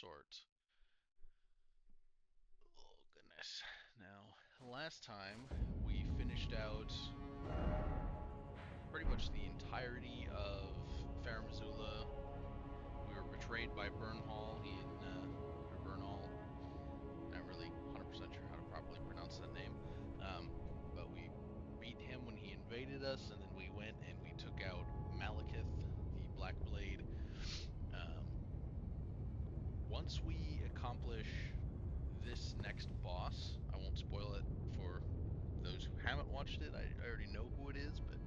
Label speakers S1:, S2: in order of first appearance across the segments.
S1: Consort. Oh goodness. Now, last time we finished out pretty much the entirety of Farum Azula. We were betrayed by Bernhal. Or Bernal. Not really 100% sure how to properly pronounce that name. But we beat him when he invaded us, and then we went and we took out Malekith, the Black Blade. Once we accomplish this next boss, I won't spoil it for those who haven't watched it. I already know who it is, but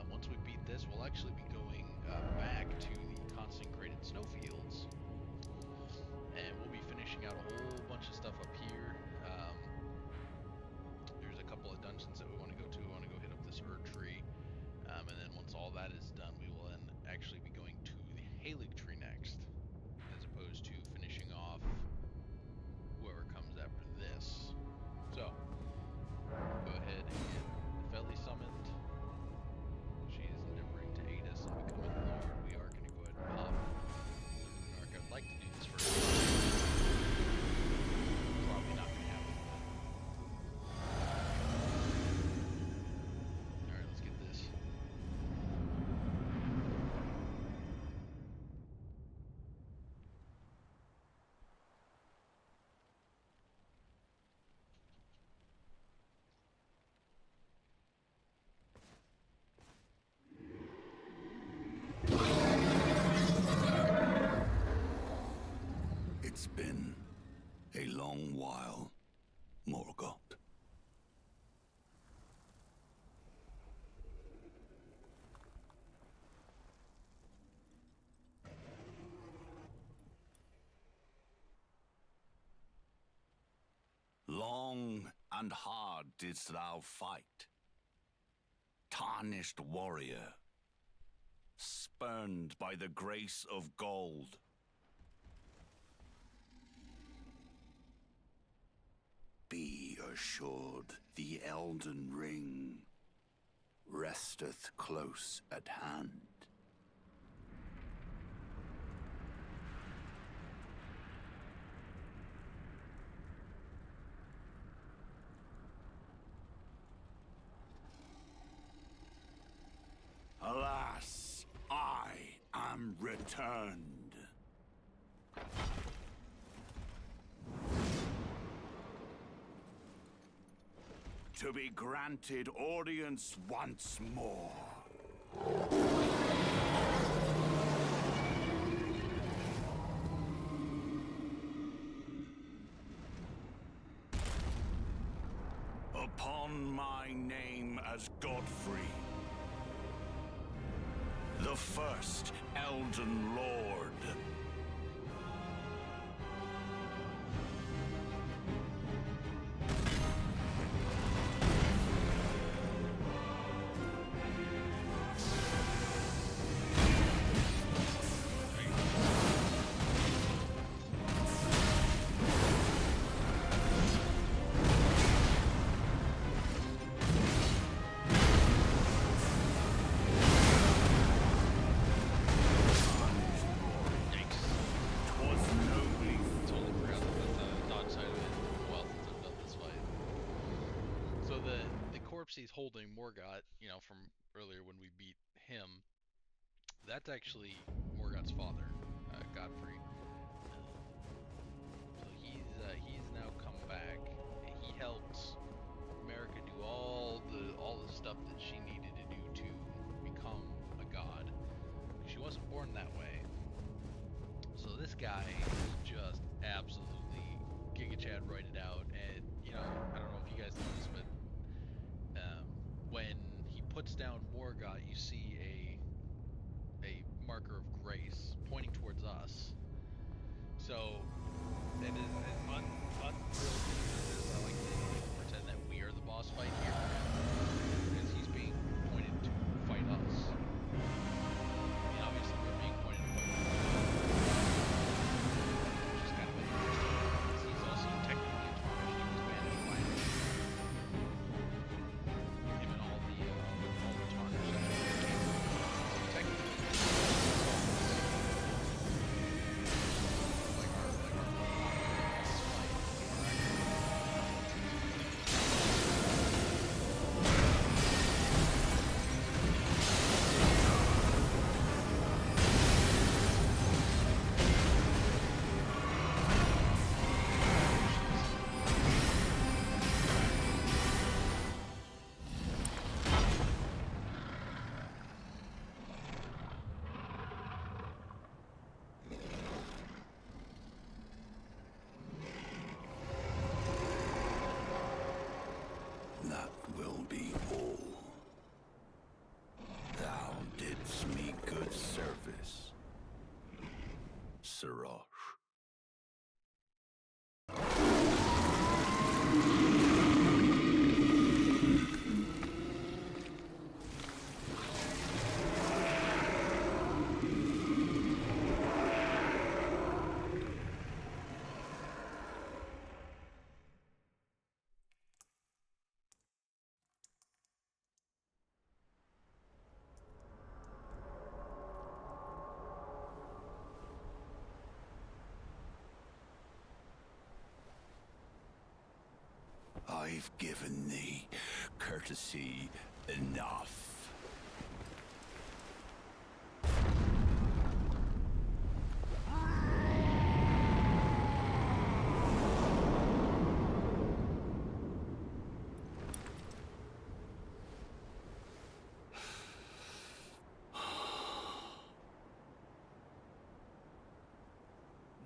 S1: once we beat this, we'll actually be going back to the consecrated snowfields, and we'll be finishing out a whole bunch of stuff up here. There's a couple of dungeons that we want to go to. We want to go hit up this Erdtree, and then once all that is done, we will then actually be going to the Haligtree next, as opposed to finishing off whoever comes after this. So, go ahead and get Feli summoned. She is endeavoring to aid us in becoming the Lord. We are going to go ahead and pop Lunark. I'd like to do this first. Probably not going to happen. Alright, let's get this.
S2: It's been a long while, Morgoth. Long and hard didst thou fight, tarnished warrior, spurned by the grace of gold. Be assured the Elden Ring resteth close at hand. Alas, I am returned. To be granted audience once more. Upon my name as Godfrey, the first Elden Lord.
S1: He's holding Morgoth, you know, from earlier when we beat him. That's actually Morgoth's father, Godfrey. So he's now come back. He helped America do all the stuff that she needed to do to become a god. She wasn't born that way. So this guy is just absolutely Giga Chad righted out. And you know, I don't know if you guys know this, but when he puts down Morgoth, you see a marker of grace pointing towards us. So it is an unreal thing. I like to pretend that we are the boss fight here, because he's being pointed to fight us. I mean, obviously we're being pointed to fight him, which is kind of interesting, because he's also technically a tarnished. He was banished by him. Like our
S2: I've given thee courtesy enough.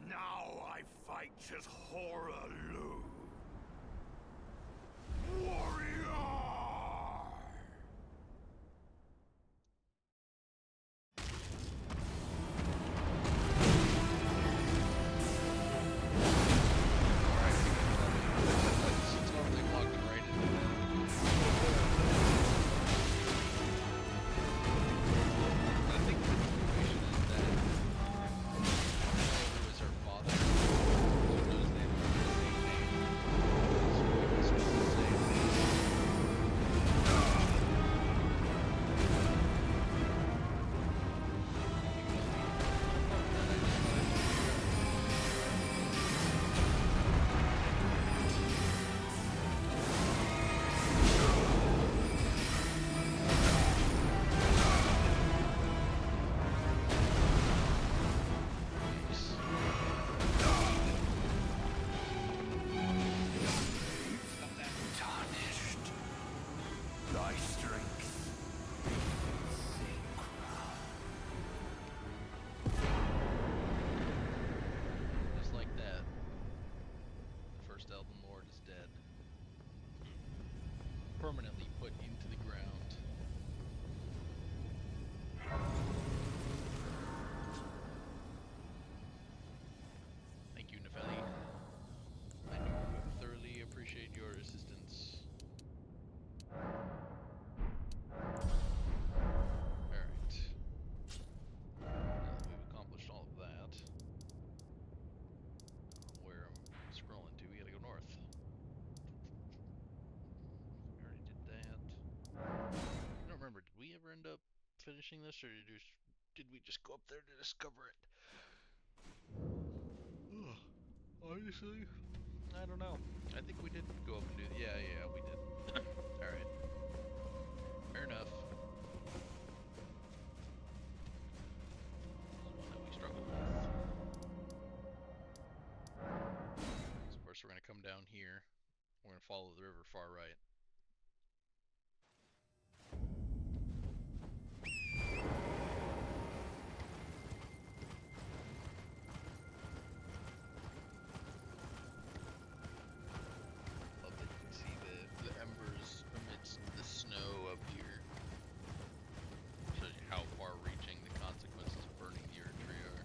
S2: Now I fight as Horaloo. Warrior!
S1: It's totally walked right into that. I think the situation is that it was her father. Who knows they have the same name. It's supposed to say.
S2: Tarnished. Thy strength.
S1: Just like that, the first Elden Lord is dead. Permanently put into the ground. Thank you, Nefelli. I do thoroughly appreciate your assistance. Alright. Now that we've accomplished all of that, where I'm scrolling to, we gotta go north. We already did that. I don't remember, did we ever end up finishing this, or did we just go up there to discover it? Honestly, I don't know. I think we did go up and do. Yeah, we did. All right. Fair enough. This is one that we struggle with. So of course we're gonna come down here. We're gonna follow the river far right. Love that you can see the embers amidst the snow up here. Shows you how far-reaching the consequences of burning the Haligtree are.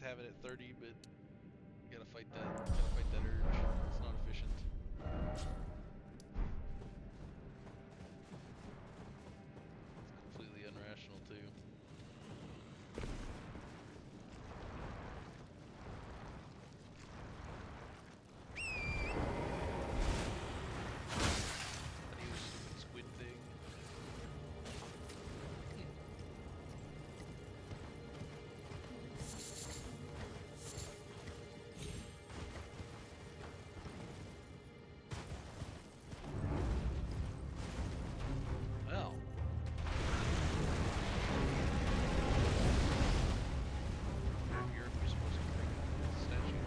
S1: to have it at 30, but gotta fight that urge. It's not efficient. It's completely unrational too. That new stupid squid thing. Well. You're supposed to bring the statue thing.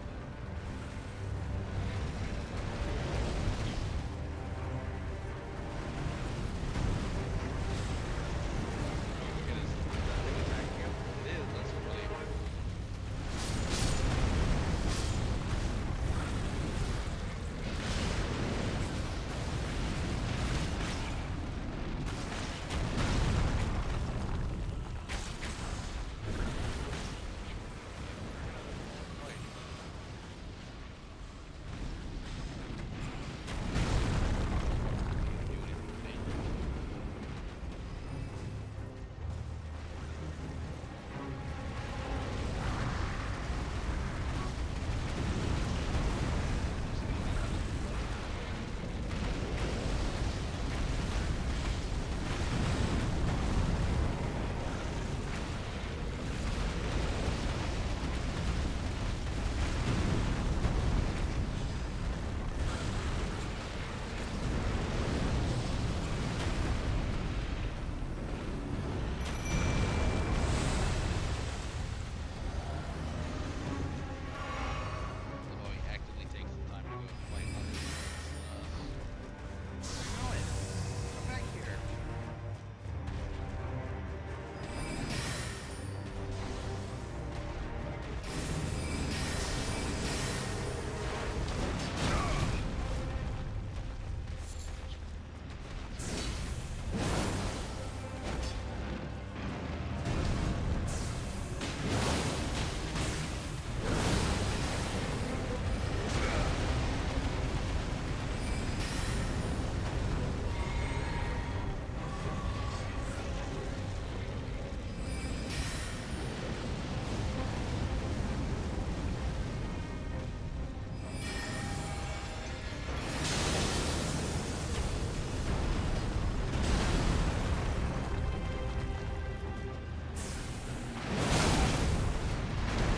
S1: It is that thing attacking him? It is, that's unbelievable. Right. Do anything dangerous. Oh, he actively takes the time to go and fight other things. Where are you going? Come back here.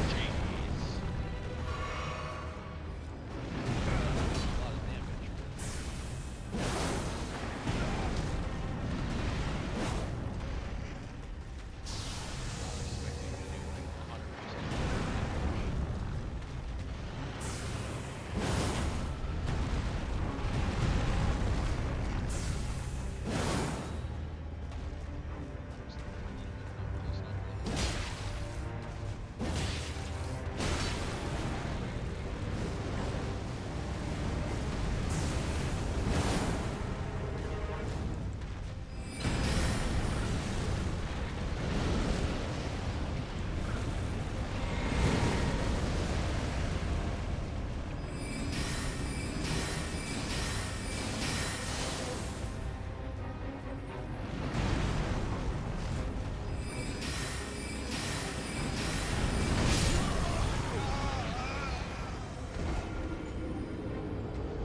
S1: Jeez. A lot of damage. I was expecting to do like 100% damage. Close enough a little bit, not close enough a little bit.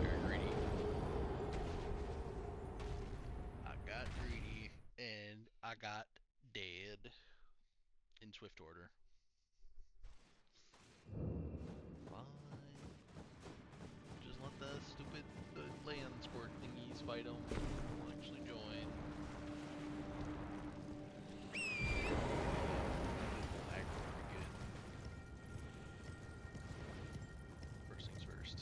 S1: Very greedy. I got greedy and I got dead in swift order. Fine. Just let the stupid land squirt thingies fight them. I'll actually join. Aggro pretty good. First things first.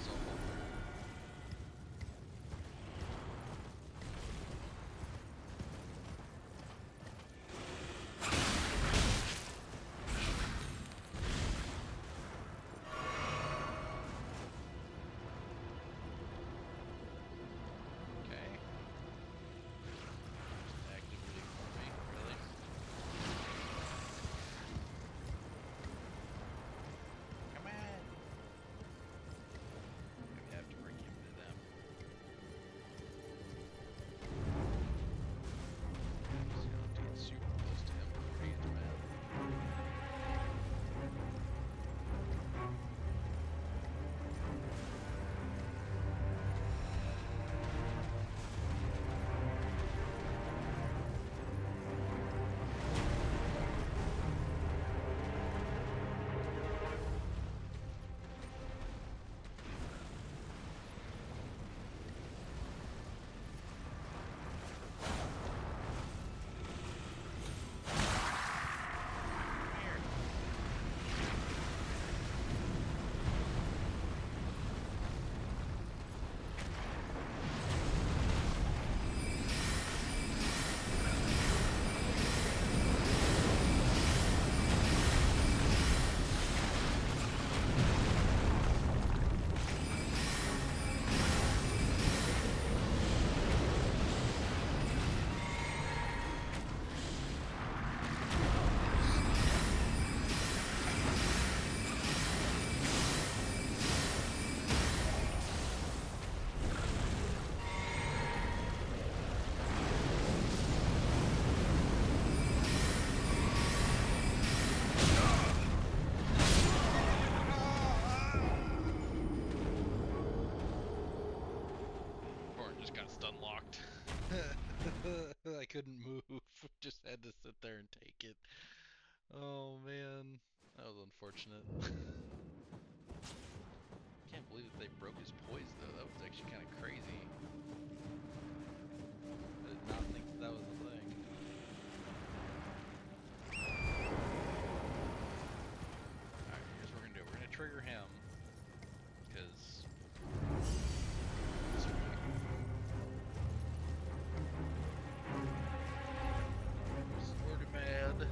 S1: So couldn't move. Just had to sit there and take it. Oh man, that was unfortunate. Can't believe that they broke his poise though. That was actually kind of crazy. I did not think that was a thing. Alright, here's what we're gonna do. We're gonna trigger him. Because he's already mad.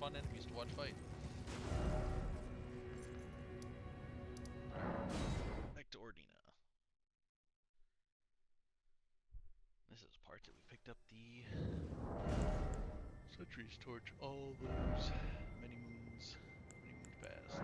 S1: fun enemies to watch fight. Back to Ordina. This is the part that we picked up the Sentry's Torch all those many moons past.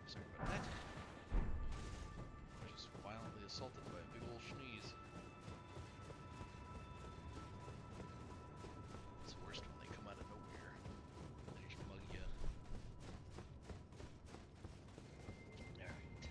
S1: Sorry about that. Just violently assaulted by a big ol' sneeze. It's the worst when they come out of nowhere. They just mug ya. Alright.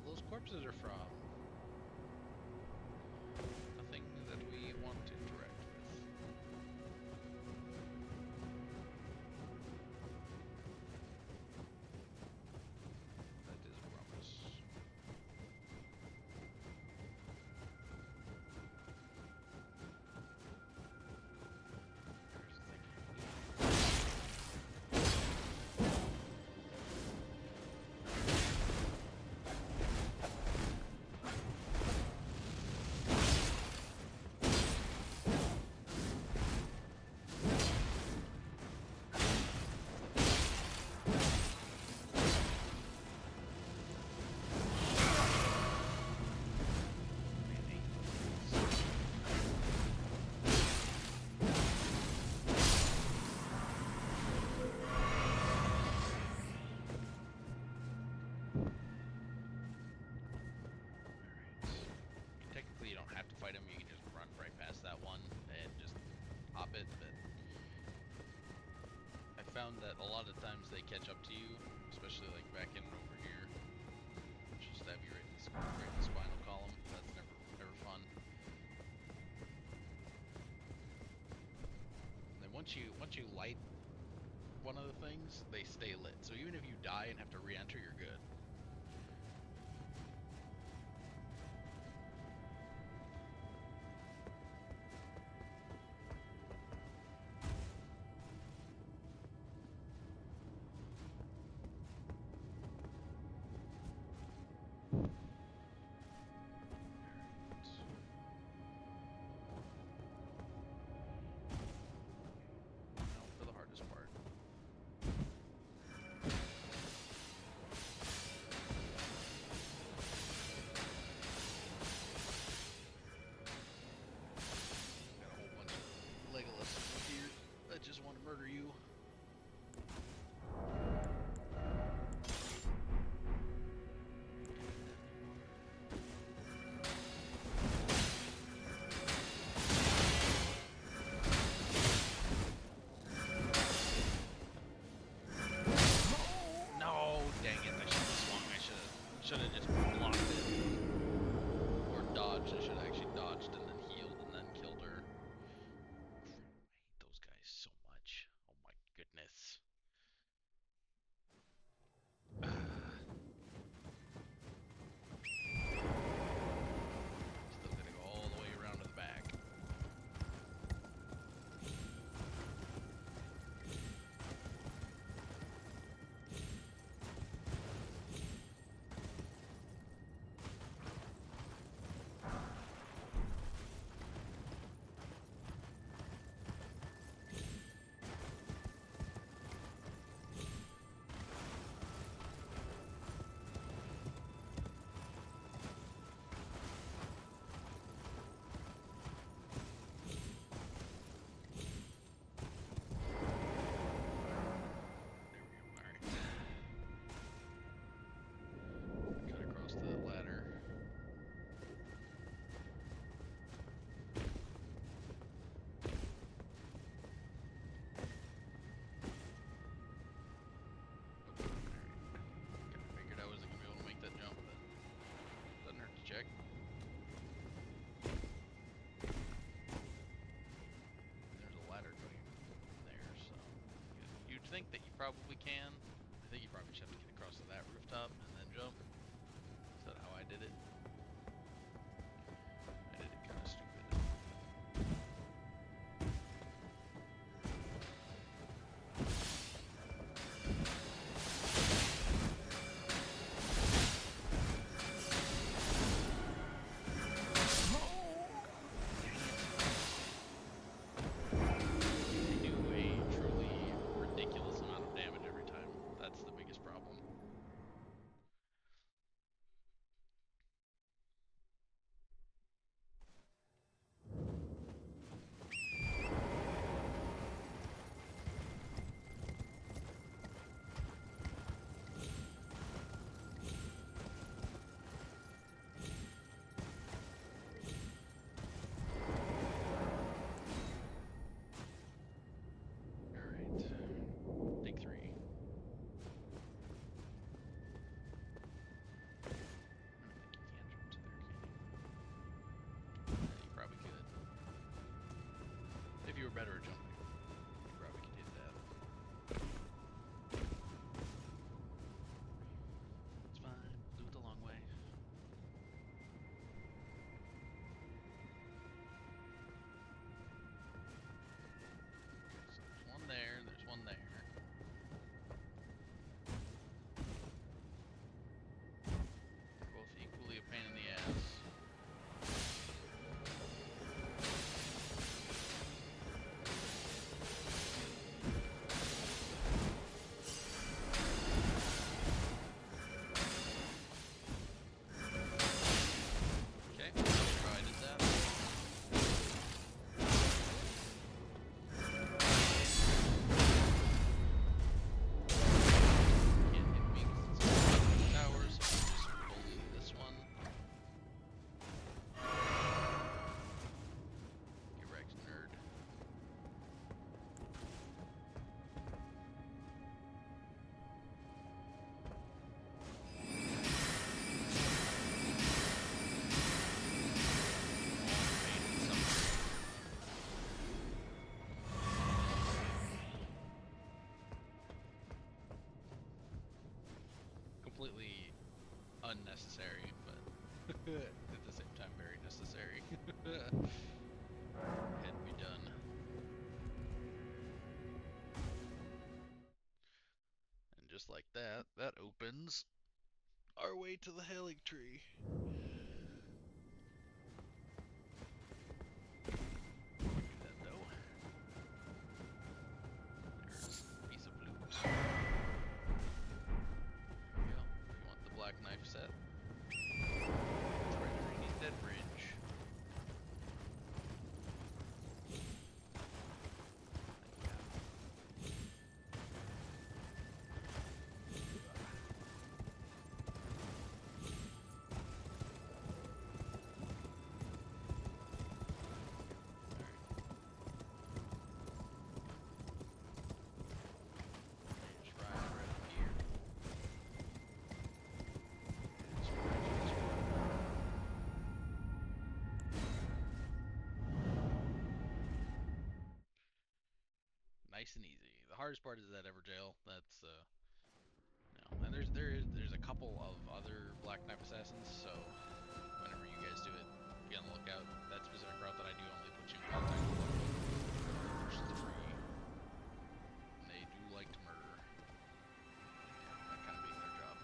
S1: hell those corpses are from. Nothing that we want to interact with. That is a promise. You don't have to fight him, you can just run right past that one and just hop it, but I found that a lot of times they catch up to you, especially like back in over here. She'll stab you right in the spinal column. That's never fun. And then once you light one of the things, they stay lit. So even if you die and have to re-enter, you're good. Murder you. No, dang it! I should have swung. I should have just blocked it or dodged. I should have actually dodged and then healed and then killed her. I hate those guys so much. Oh my goodness. Still gotta go all the way around to the back. Check. There's a ladder going there, so you'd think that you probably can. I think you probably just have to get across to that rooftop and then jump. Is that how I did it? unnecessary, but at the same time very necessary. Had to be done. And just like that, that opens our way to the Haligtree. That though. There's a piece of loot. There you go. If you want the black knife set, it's right underneath that bridge. Nice and easy. The hardest part is that Everjail. That's no. And there's a couple of other Black Knife assassins. So whenever you guys do it, be on the lookout. That specific route that I do only puts you in contact with one of them. There's three, and they do like to murder. That kind of being their job.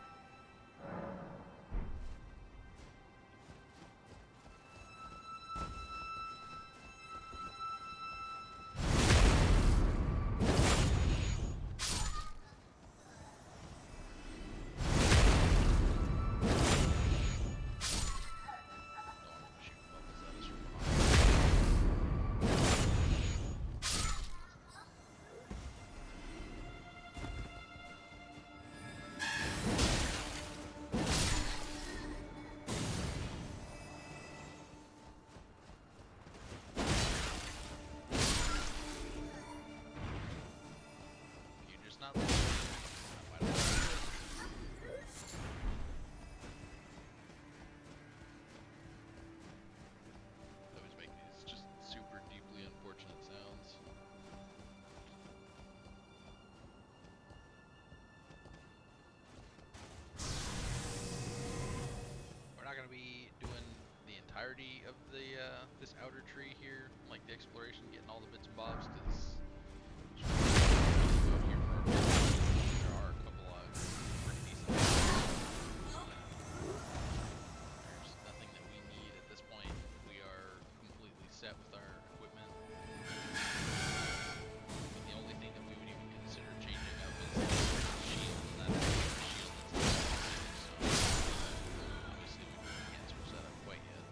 S1: Not why don't I do it? They always make these just super deeply unfortunate sounds. We're not gonna be doing the entirety of the this outer tree here, like the exploration, getting all the bits and bobs, because there are a couple of pretty decent ones. There's nothing that we need at this point. We are completely set with our equipment. The only thing that we would even consider changing up is the shield, and that's the shield that's so obviously we can't switch that up quite yet.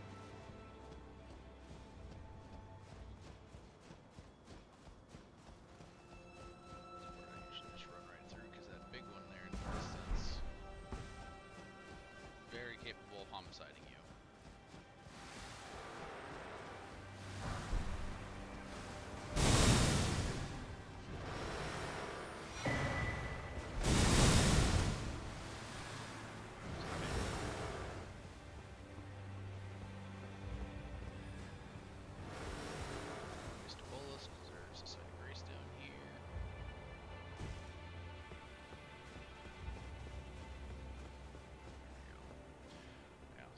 S1: Capable of homiciding you. Mr. Bolus, because there's a site of grace down here.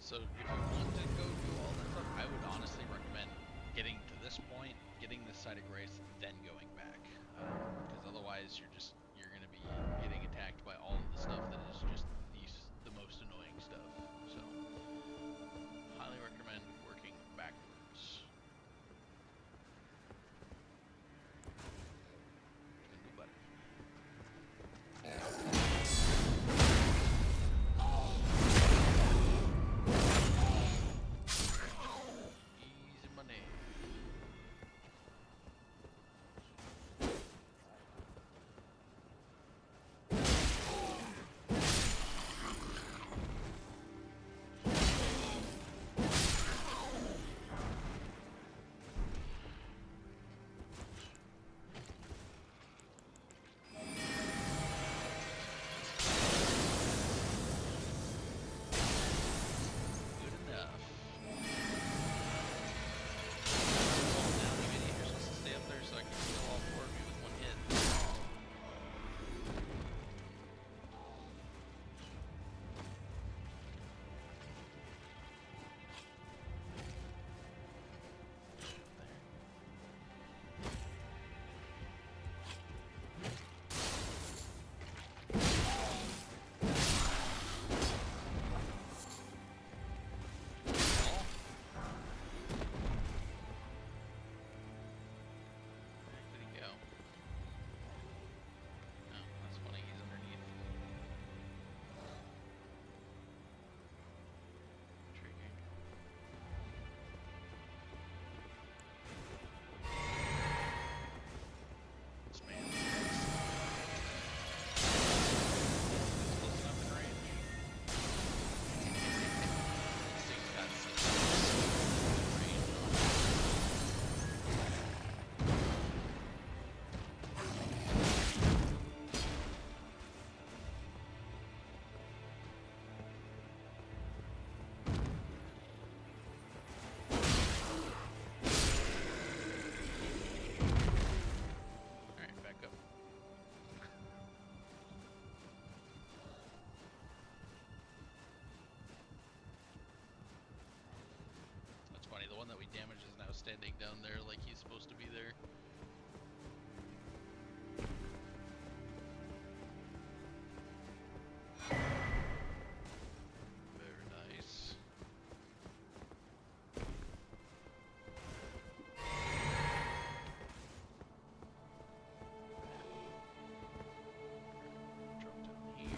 S1: So if you want to go do all that stuff, I would honestly recommend getting to this point, getting this side of grace, then going back. Because otherwise you're going to be getting attacked by all of the stuff that is just the most annoying stuff. So highly recommend working backwards. It's gonna do better. down there like he's supposed to be there. Very nice. Drop down here.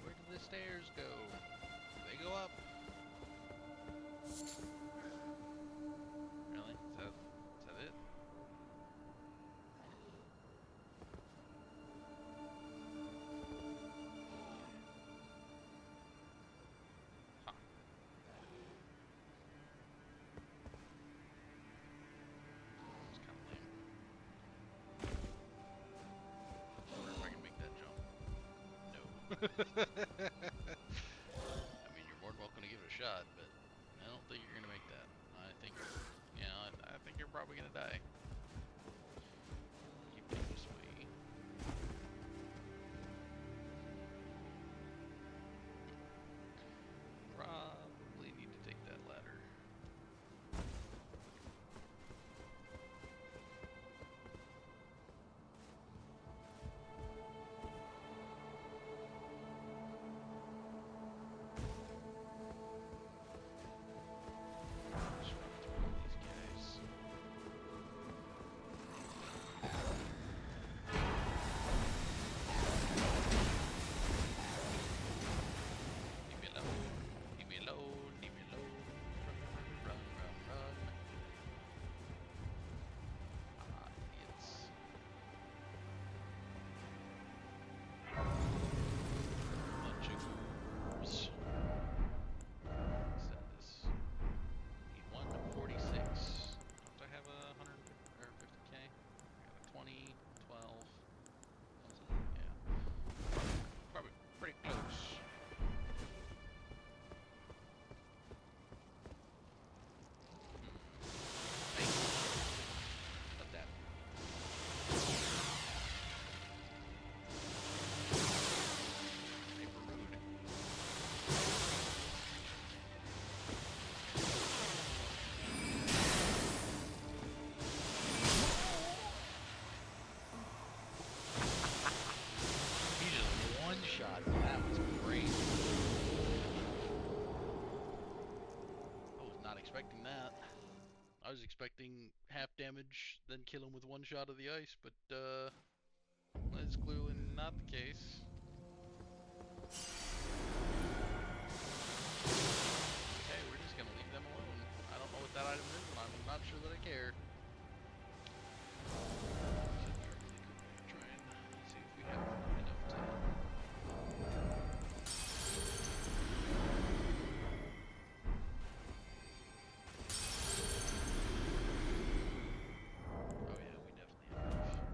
S1: Where do the stairs go? They go up. Really? Is that it? Huh. It's kind of lame. I wonder if I can make that jump. No. I mean, you're more than welcome to give it a shot, but I don't think you're gonna make that. I think, I think you're probably gonna die. Keep it this way. Probably need to take that ladder. Just run through all these guys. Leave me alone. Leave me alone. Leave me alone. Run, run, run, run, run. Ah, idiots. Bunch of goobs. Set this. Need 146. Don't I have a 150 or 50k? I got a 20, 12. Yeah. Probably pretty close. Hey, cut that. Paper rude. He just one shot. That was great. I was not expecting that. I was expecting half damage, then kill him with one shot of the ice, but that's clearly not the case. Okay, we're just gonna leave them alone. I don't know what that item is, and I'm not sure that I care. Sit there really quick, try and see if we have enough to. Oh yeah, we definitely have enough.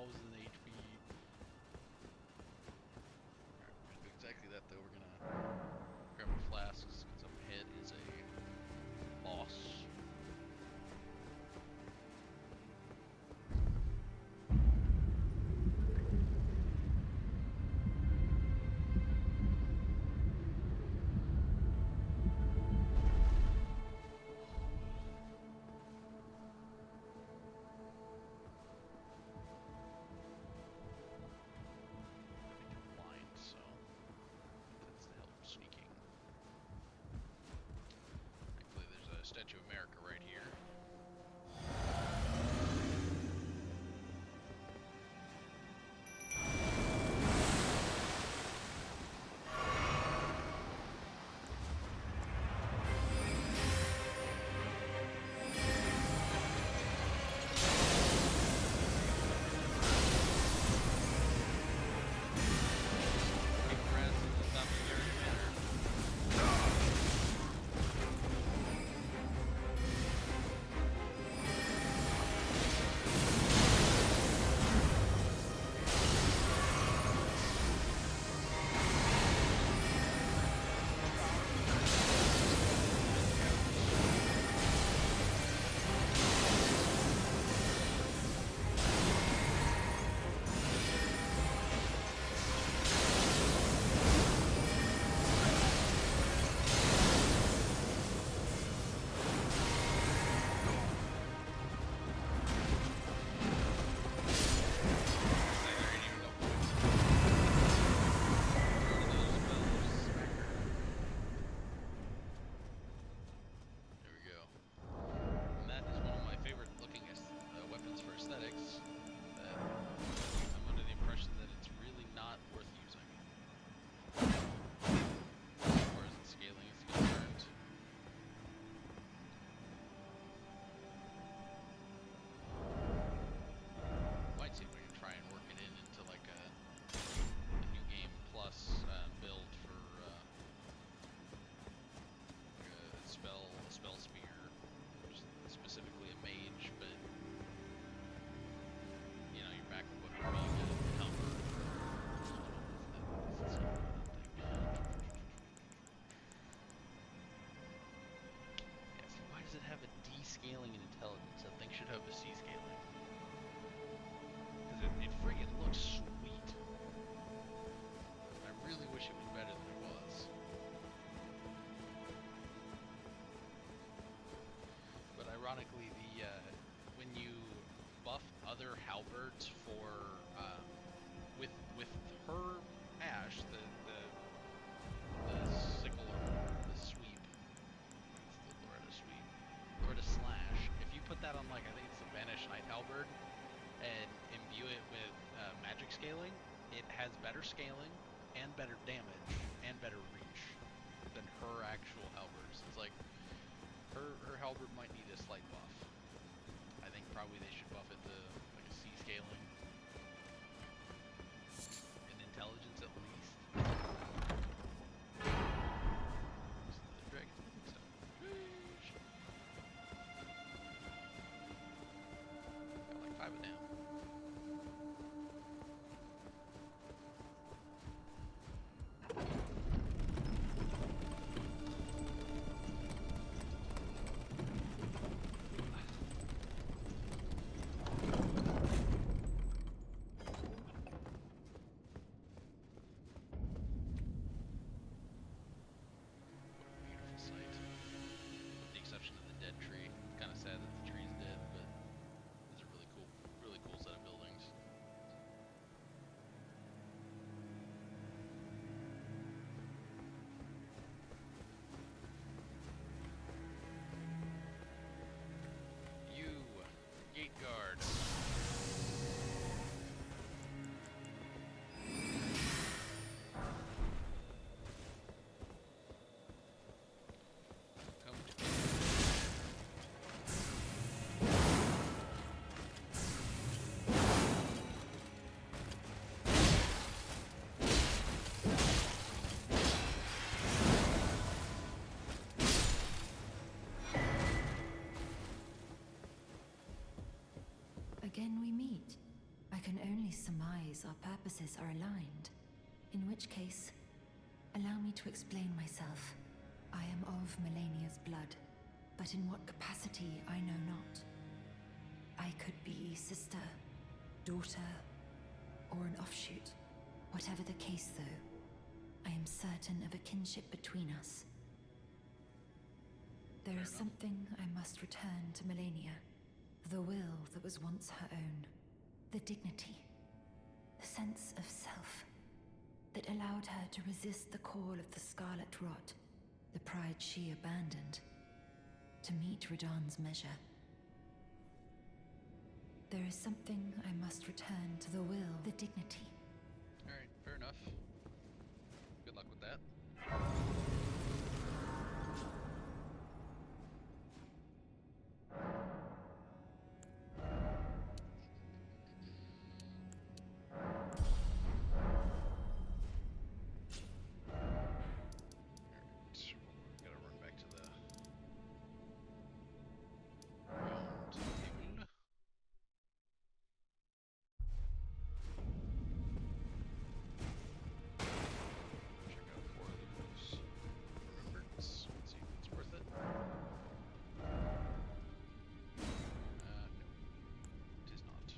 S1: HP. Alright, we're gonna do exactly that though. We're gonna grab our flasks, because up ahead is a boss. Statue of America right here. Scaling and intelligence. That thing should have a C scaling. Because it friggin' looks sweet. I really wish it was better than it was. But ironically, the when you buff other halberds for with her ash, the sickle or the sweep, it's the Loretta sweep, Loretta slash. If you put that on, like, I think it's the Banished Knight halberd, and imbue it with magic scaling, it has better scaling and better damage and better reach than her actual halberds. It's like her halberd might need a slight buff. I think probably they should buff it to like a C scaling and intelligence at least. The dragon. So. Got like 5 of them. Tree. Kind of sad that the tree's dead, but it's a really cool
S3: only surmise our purposes are aligned. In which case, allow me to explain myself. I am of Melania's blood, but in what capacity I know not. I could be sister, daughter, or an offshoot. Whatever the case, though, I am certain of a kinship between us. There is something I must return to Melania. The will that was once her own. The dignity. The sense of self that allowed her to resist the call of the Scarlet Rot. The pride she abandoned to meet Radahn's measure. There is something I must return to the will, the dignity.
S1: Alright, fair enough. Good luck with that. Gotta run back to the round table. Check out 4 of those. Remembrance. Let's see if it's worth it. No. It is not.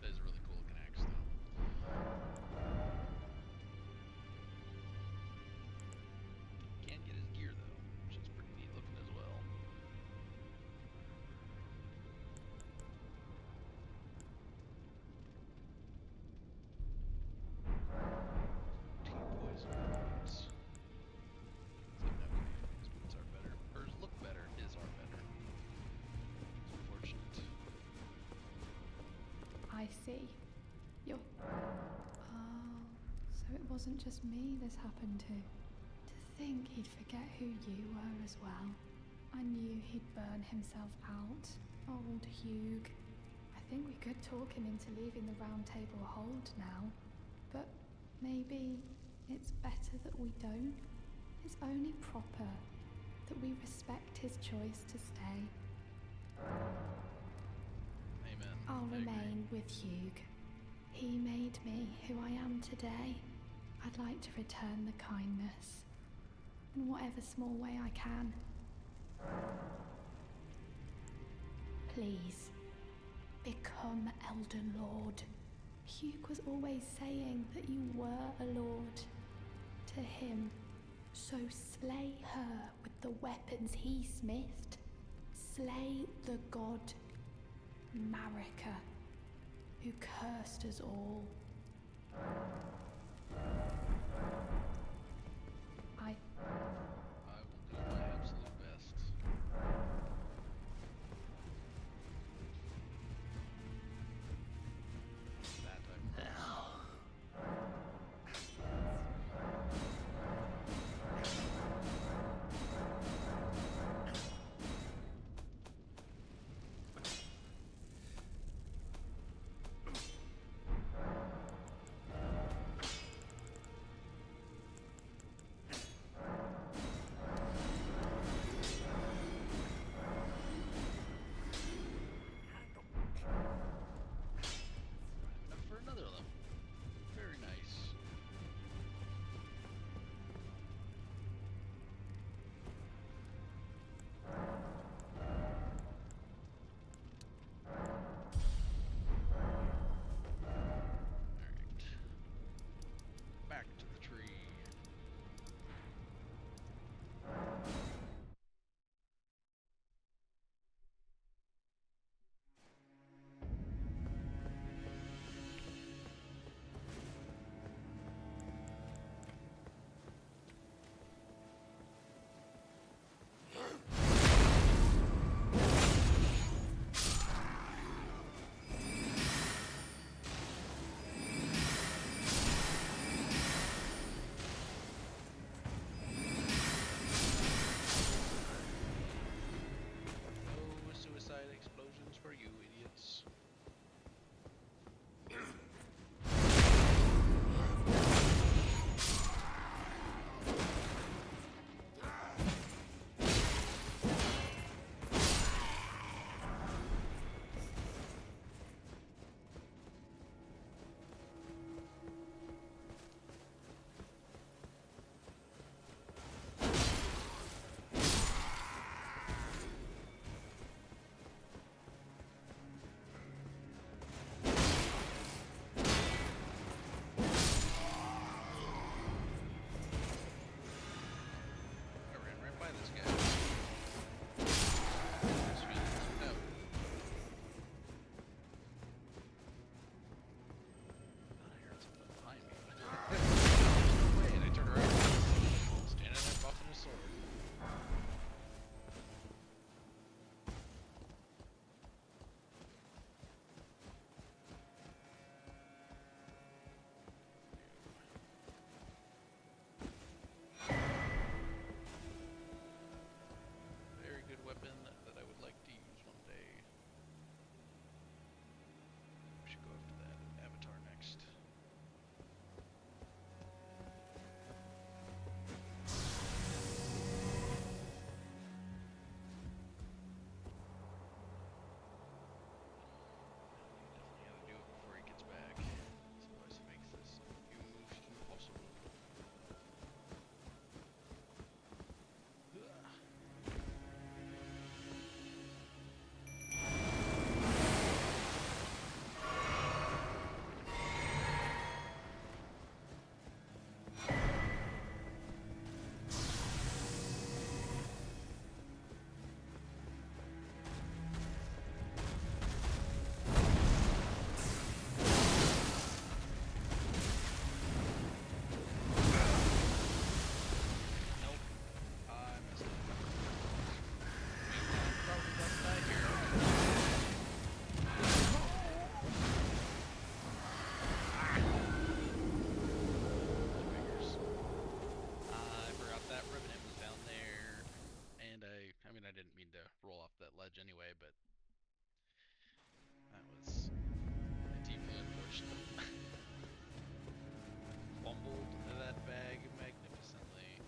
S1: That is a really cool looking axe, though. Can't get his gear, though, which is pretty neat looking as well. Poison boots. Okay, his boots are better. Hers look better, his are better. It's unfortunate.
S4: I see. You're... Oh, so it wasn't just me this happened to. To think he'd forget who you were as well. I knew he'd burn himself out. Old Hugh. I think we could talk him into leaving the Round Table hold now. But maybe it's better that we don't. It's only proper that we respect his choice to stay.
S1: Amen.
S4: I'll
S1: I agree.
S4: remain with Hugh. He made me who I am today. I'd like to return the kindness in whatever small way I can. Please, become Elden Lord. Hugh was always saying that you were a lord to him. So slay her with the weapons he smithed. Slay the god Marika, who cursed us all. I
S1: will do my absolute best. That I promise. I mean, I didn't mean to roll off that ledge anyway, but that was deeply unfortunate. Fumbled that bag magnificently.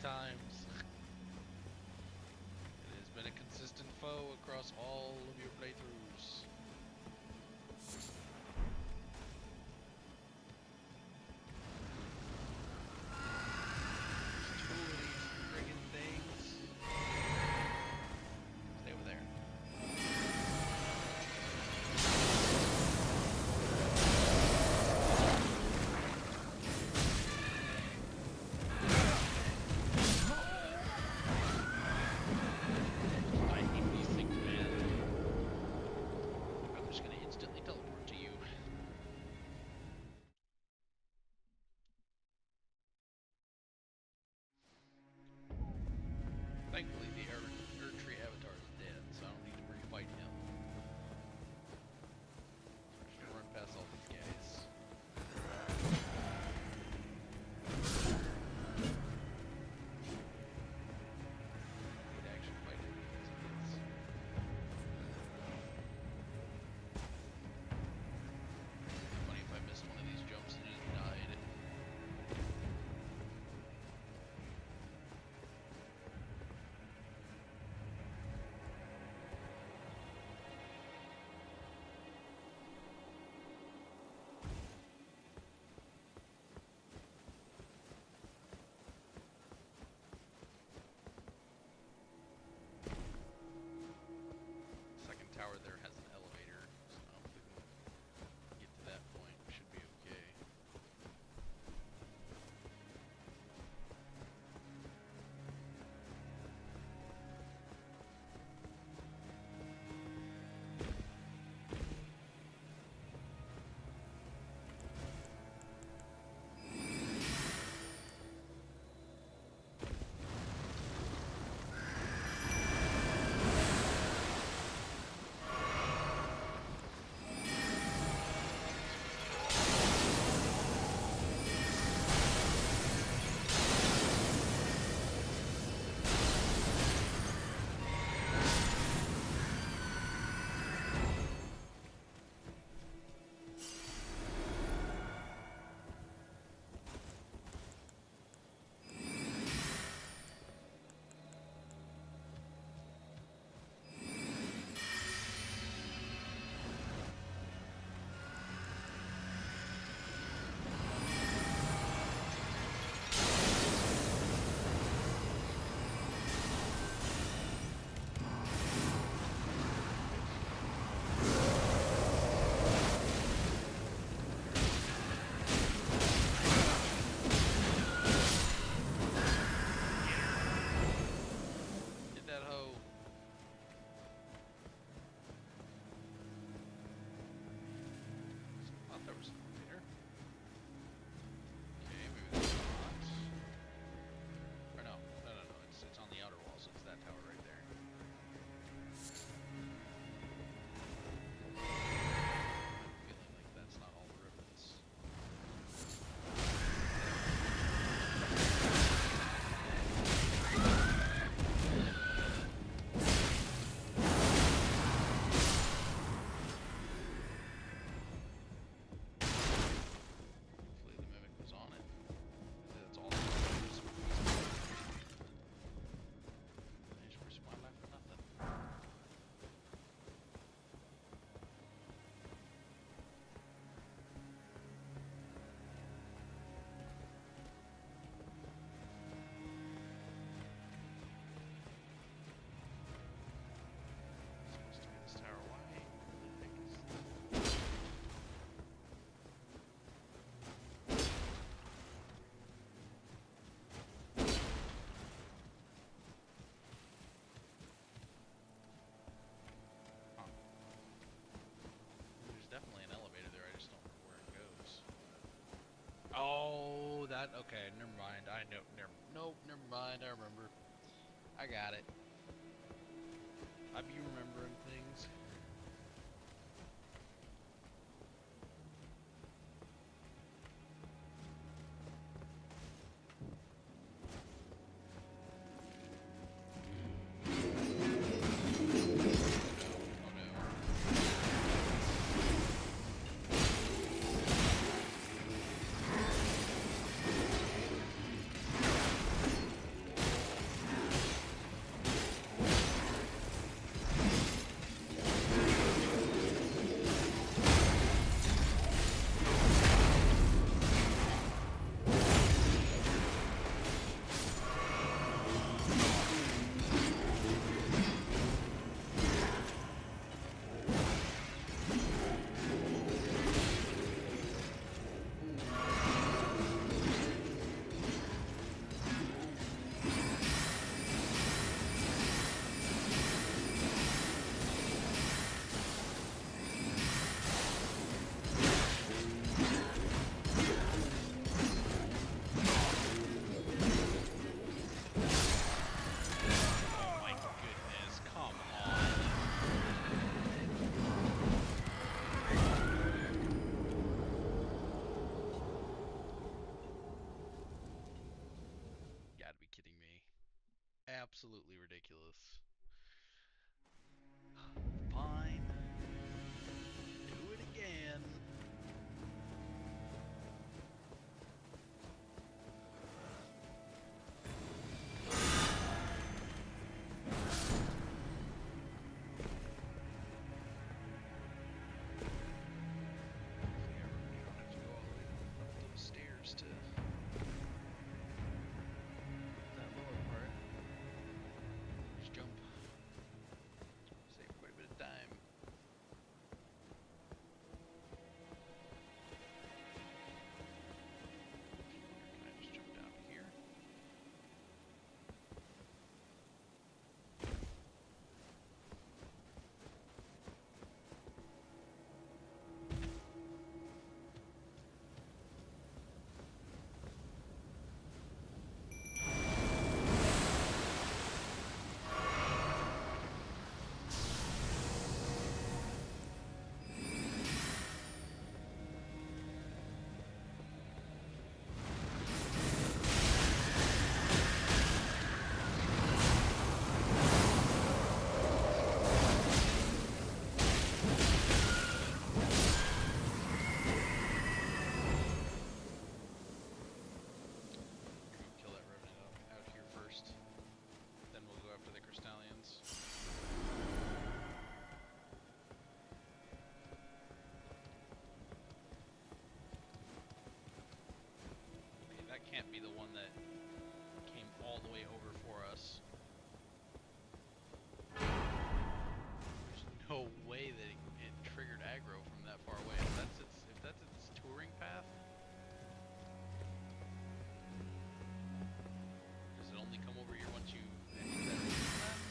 S1: Times. It has been a consistent foe across all of your playthroughs. There's 2 of these friggin' things. Stay over there. I hate these things, man. Okay, never mind. I know. Nope, never mind. I remember. I got it. I be remembering things. Absolutely ridiculous. Fine. Do it again. Can't be the one that came all the way over for us. There's no way that it triggered aggro from that far away. If that's its touring path, does it only come over here once you hit that path?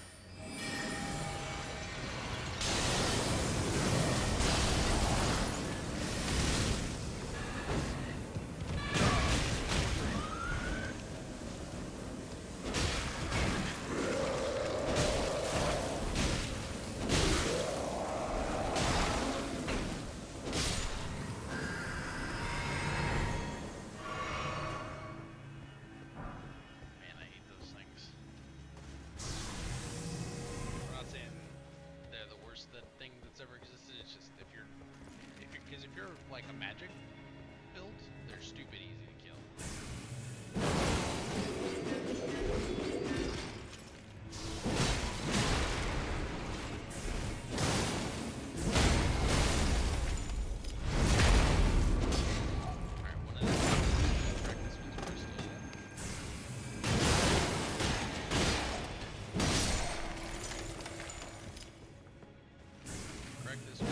S1: If you're like a magic build, they're stupid easy to kill. Alright, one of these. Correct this one's first, correct this one.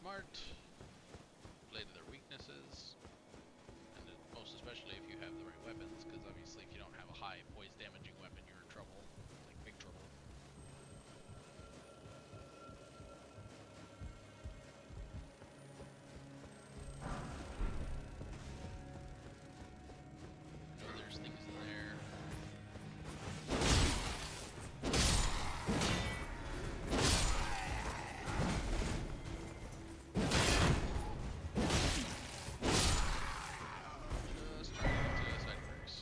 S1: smart, play to their weaknesses, and most especially if you have the right weapons, because obviously if you don't have a high poise damaging weapon, you're in trouble, like big trouble. I know there's things in there. Just trying to get to a side grace.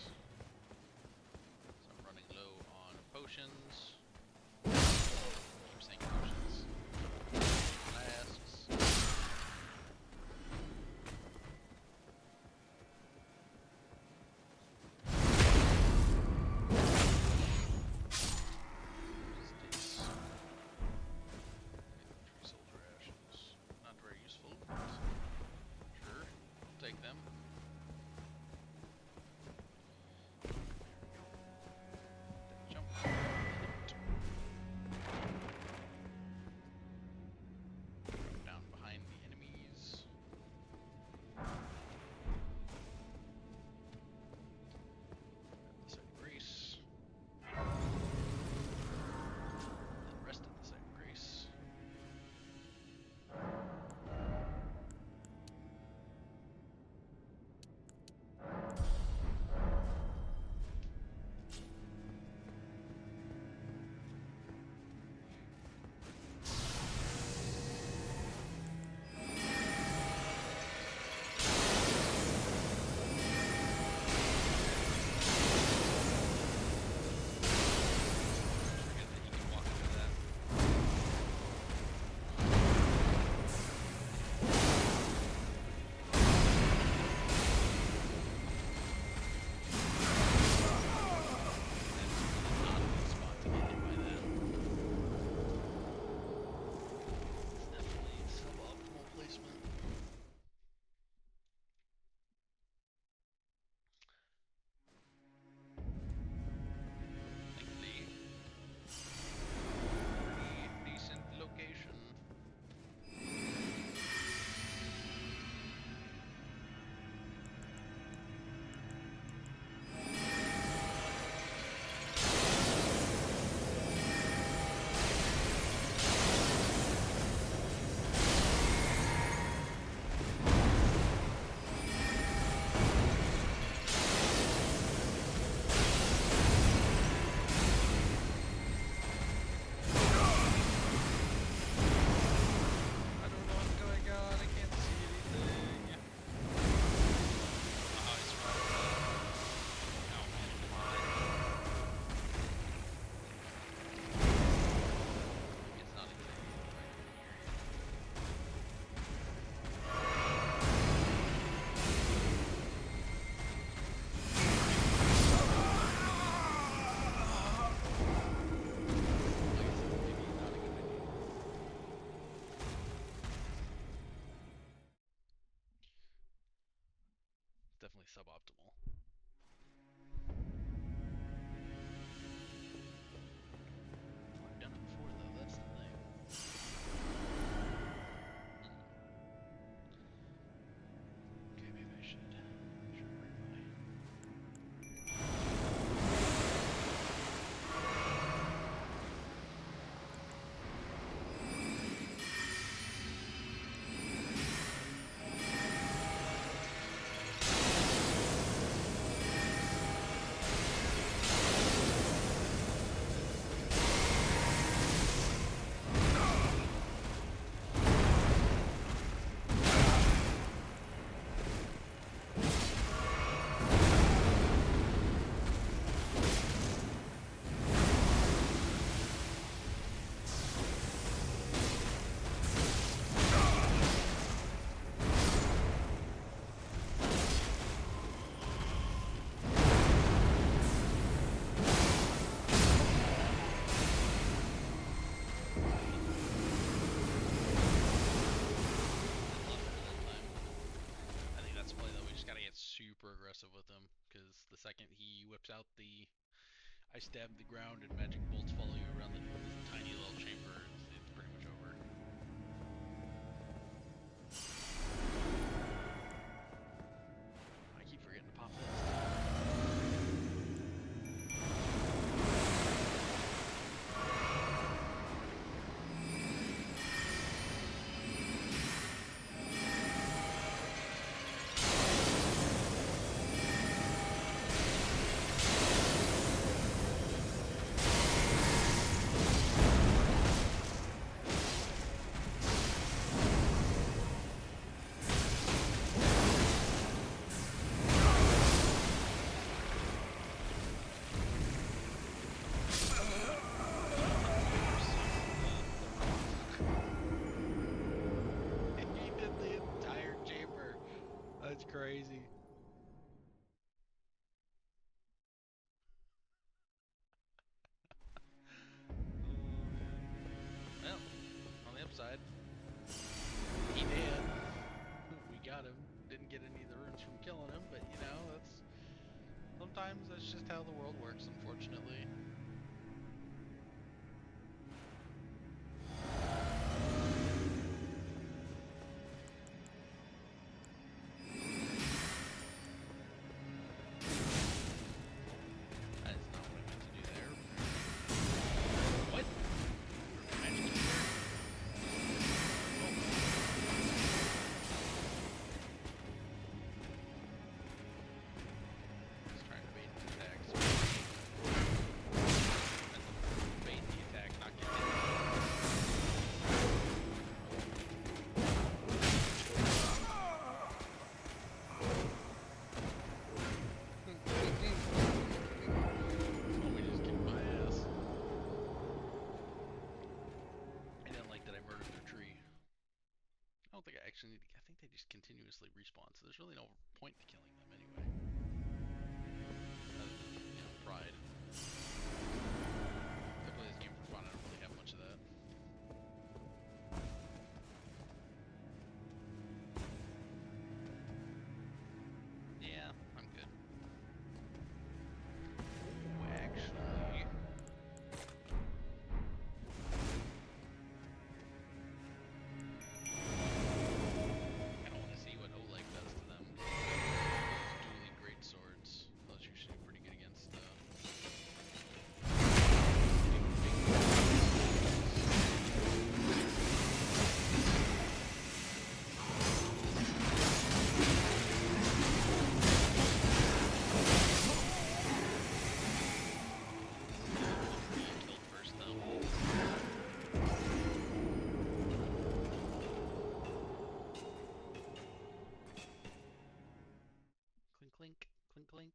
S1: So I'm running low on potions. Keep saying potions. Flasks. Sticks. Tree soldier ashes. Not very useful, but sure, I'll take them. Jump. Drop down behind the enemies. Grab the side grace. Then rest at the side grace. Forget that you can walk into that. That's not a good spot to get hit by that. It's definitely suboptimal placement. Thankfully, pretty decent location. I don't know what's going on. I can't see anything. Oh, he's right. Oh man, it it's not a good idea to fight in the area. Like I said, maybe not a good idea. It's definitely suboptimal. I've done it before though, that's the thing. Okay, maybe I should bring my super aggressive with him, because the second he whips out the I stab the ground and magic bolts follow you around this tiny little chamber, it's pretty much over. crazy. Well, on the upside, he did. We got him. Didn't get any of the runes from killing him, but you know, sometimes that's just how the world works, unfortunately. I think they just continuously respawn, so there's really no point to killing them anyway. Other than, you know, pride. I play this game for fun, I don't really have much of that. Yeah, I'm good. Ooh, actually... Greatswords. Those are usually pretty good against killed first though. Clink, clink, clink.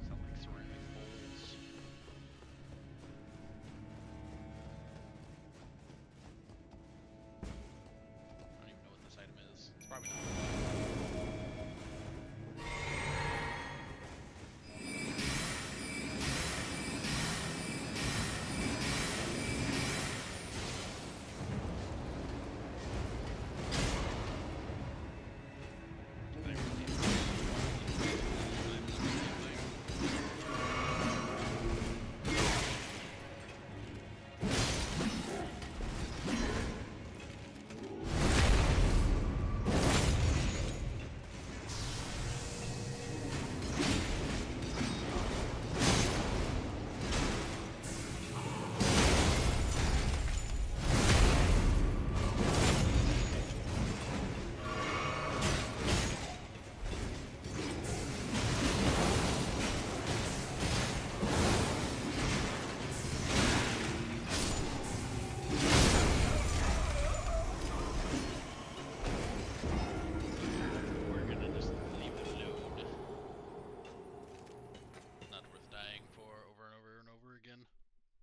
S1: Sound like ceramic bowls. I don't even know what this item is. It's probably not.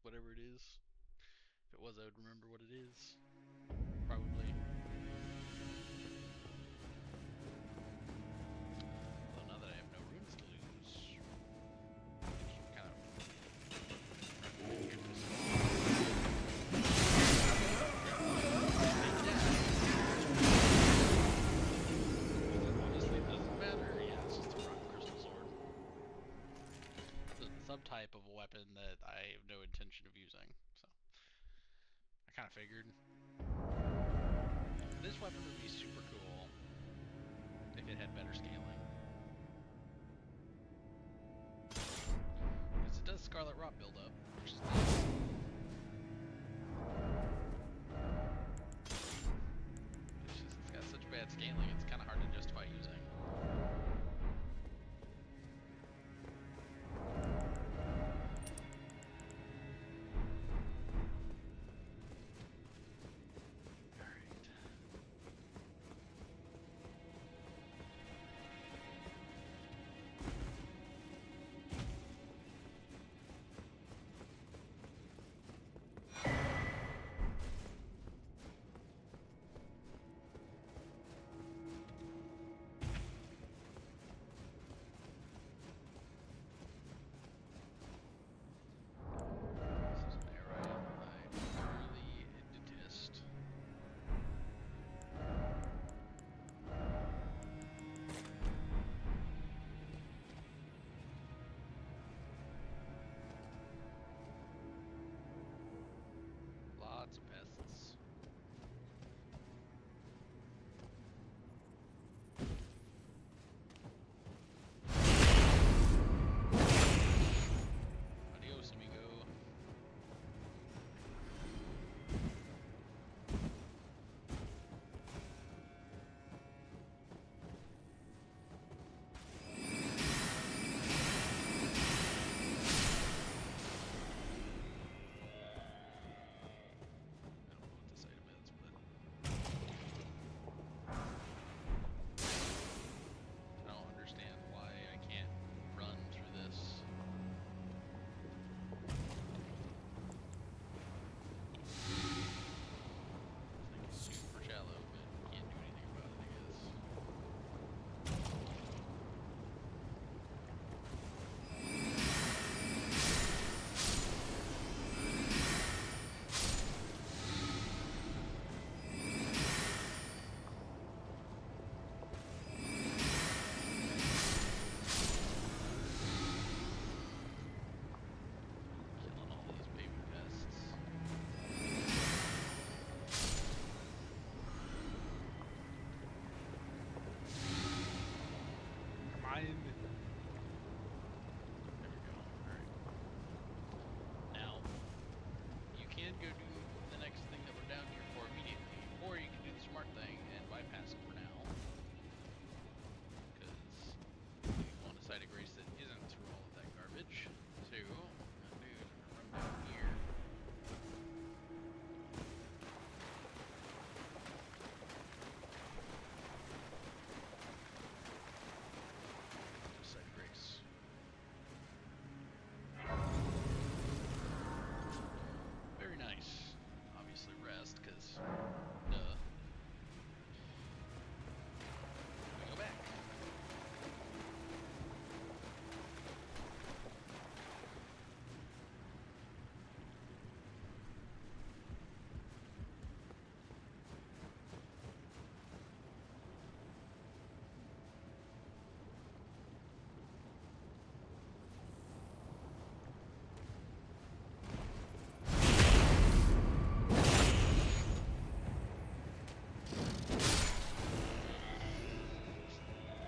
S1: Whatever it is. If it was, I would remember what it is. Probably. Well, now that I have no runes to lose, kind of honestly, it doesn't matter. Yeah, it's just a rotten crystal sword. The subtype of a weapon that I have no intention of using, so I kind of figured. This weapon would be super cool if it had better scaling. Because it does Scarlet Rot build up, which is nice. It's got such bad scaling, it's kind of hard to justify using. could go do the next thing that we're down here for immediately, or you can do the smart thing and bypass it for now. Because we want a site of grace that isn't through all of that garbage. So, what I'm gonna do is I'm gonna run down here. Site of grace. Very nice. Obviously rest, because duh. We go back.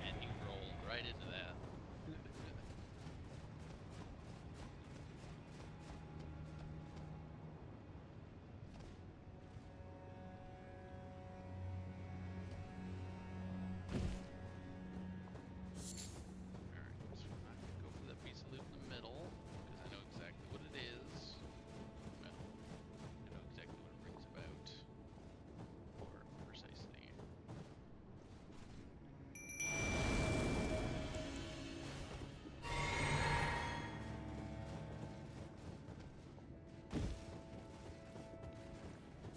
S1: And you rolled right into that. Alright, so we're not gonna go for that piece of loot in the middle, because I know exactly what it is. Well, I know exactly what it brings about. Or precisely.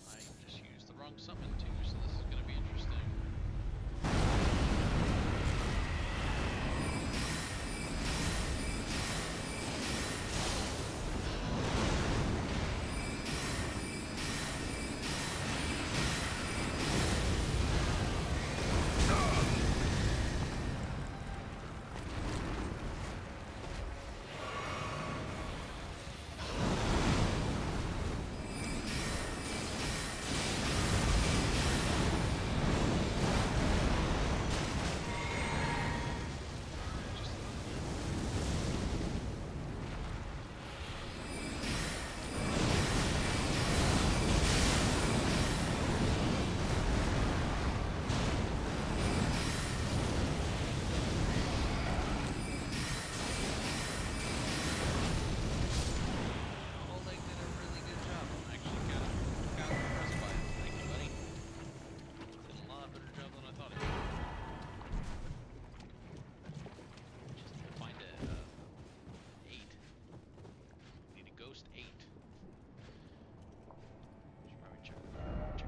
S1: I just used the wrong summon too, so this is gonna be interesting. Just Oleg did a really good job. I'm actually kind of impressed by it. Thank you, buddy. Did a lot better job than I thought he would. Just need to find a 8. Need a ghost 8. Should probably check the wiki.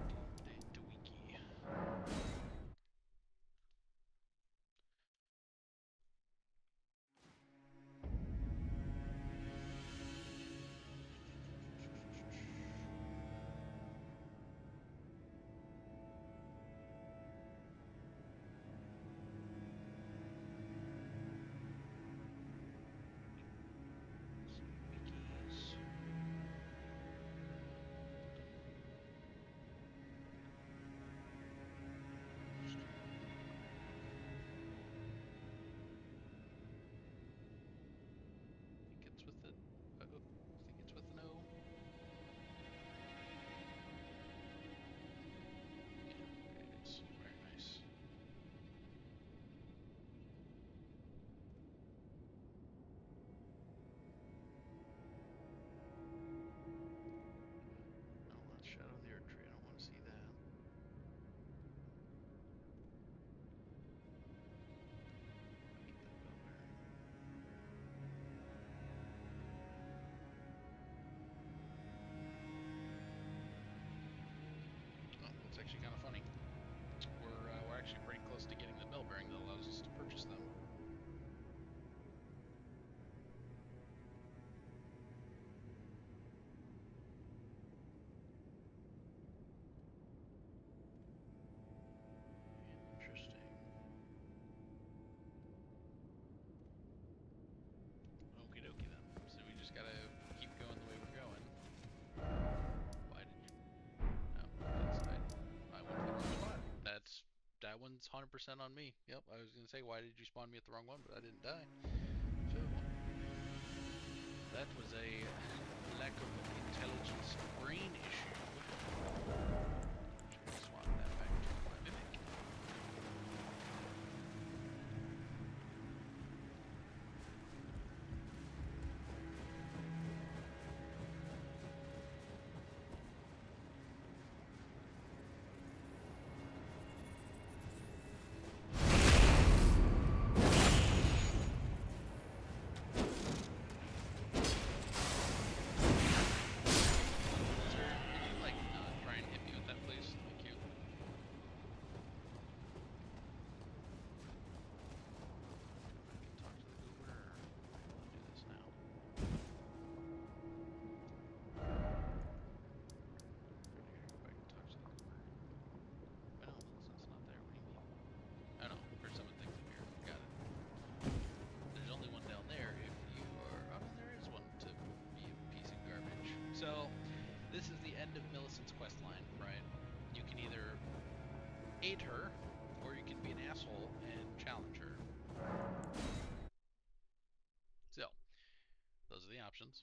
S1: Wikis. I think it's with the I think it's with an O. Yeah, it is. Very nice. No, that's Shadow of the Earth Tree. I don't want to see that. Get that bell bearing. Oh, that's actually kind of funny. We're actually pretty close to getting the bell bearing that allows us to purchase them. Interesting. Okie dokie then. So we just gotta keep going the way we're going. Why did you? Oh, I went to the wrong spot. That one's 100% on me. Yep, I was gonna say, why did you spawn me at the wrong one, but I didn't die. So that was a lack of intelligence brain issue. Should I swap that back to my mimic? So, this is the end of Millicent's quest line, right? You can either aid her, or you can be an asshole and challenge her. So, those are the options.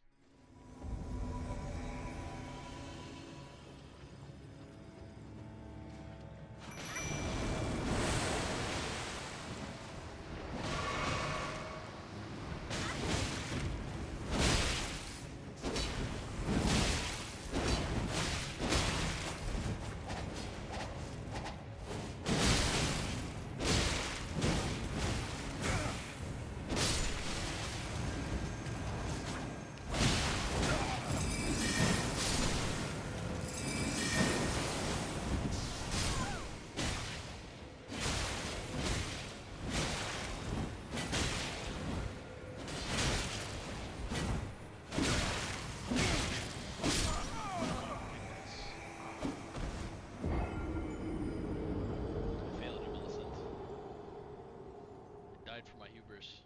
S1: For my hubris.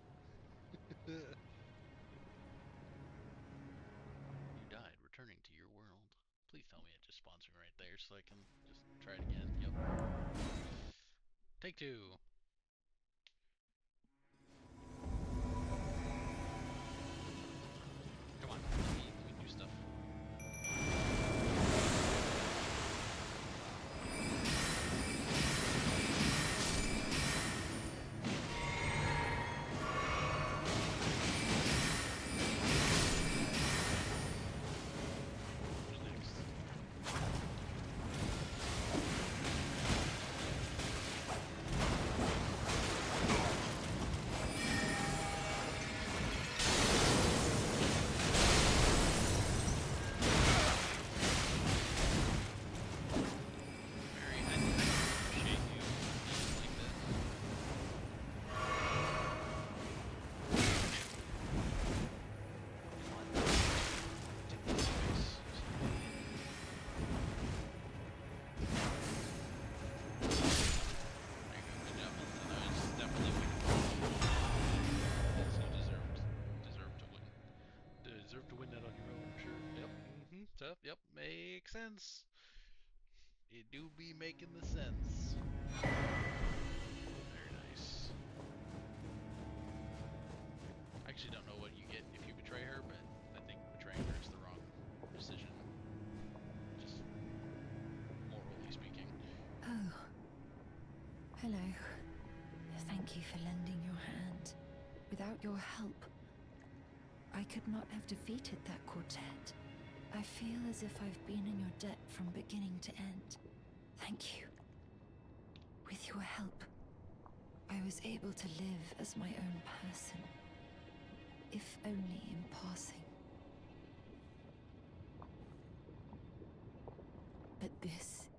S1: You died returning to your world. Please tell me it just sponsoring right there so I can just try it again. Yep. Take two. Come on, let me do stuff. To win that on your own, sure. Yep. Tough. Yep. Makes sense. It do be making the sense. Very nice. I actually don't know what you get if you betray her, but I think betraying her is the wrong decision. Just morally speaking.
S3: Oh. Hello. Thank you for lending your hand. Without your help, I could not have defeated that quartet. I feel as if I've been in your debt from beginning to end. Thank you. With your help, I was able to live as my own person, if only in passing. But this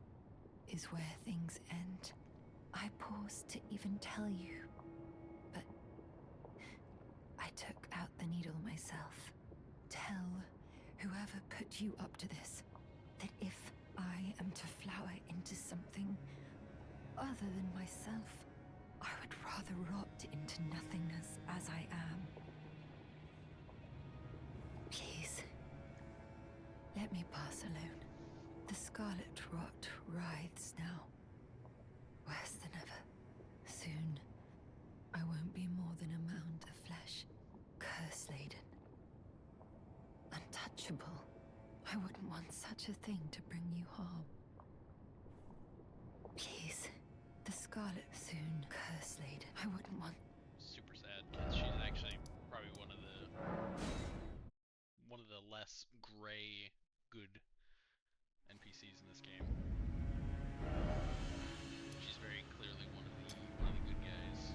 S3: is where things end. I pause to even tell you, but I took out the needle myself. Tell whoever put you up to this that if I am to flower into something other than myself, I would rather rot into nothingness as I am. Please, let me pass alone. The scarlet rot writhes now, worse than ever. Soon, I won't be more than a mound of flesh, curse-laden, untouchable. such a thing to bring you harm. Please, the Scarlet soon, curse laden. I wouldn't want.
S1: Super sad because she's actually probably one of the less gray good NPCs in this game. She's very clearly one of the good guys.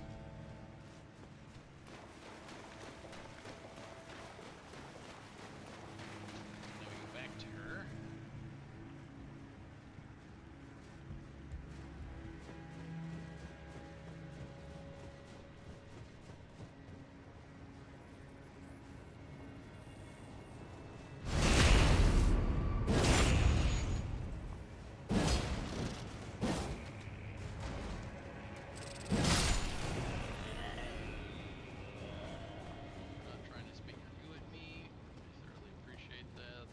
S1: Now we go back to her. Not trying to speak review at me. I thoroughly appreciate that.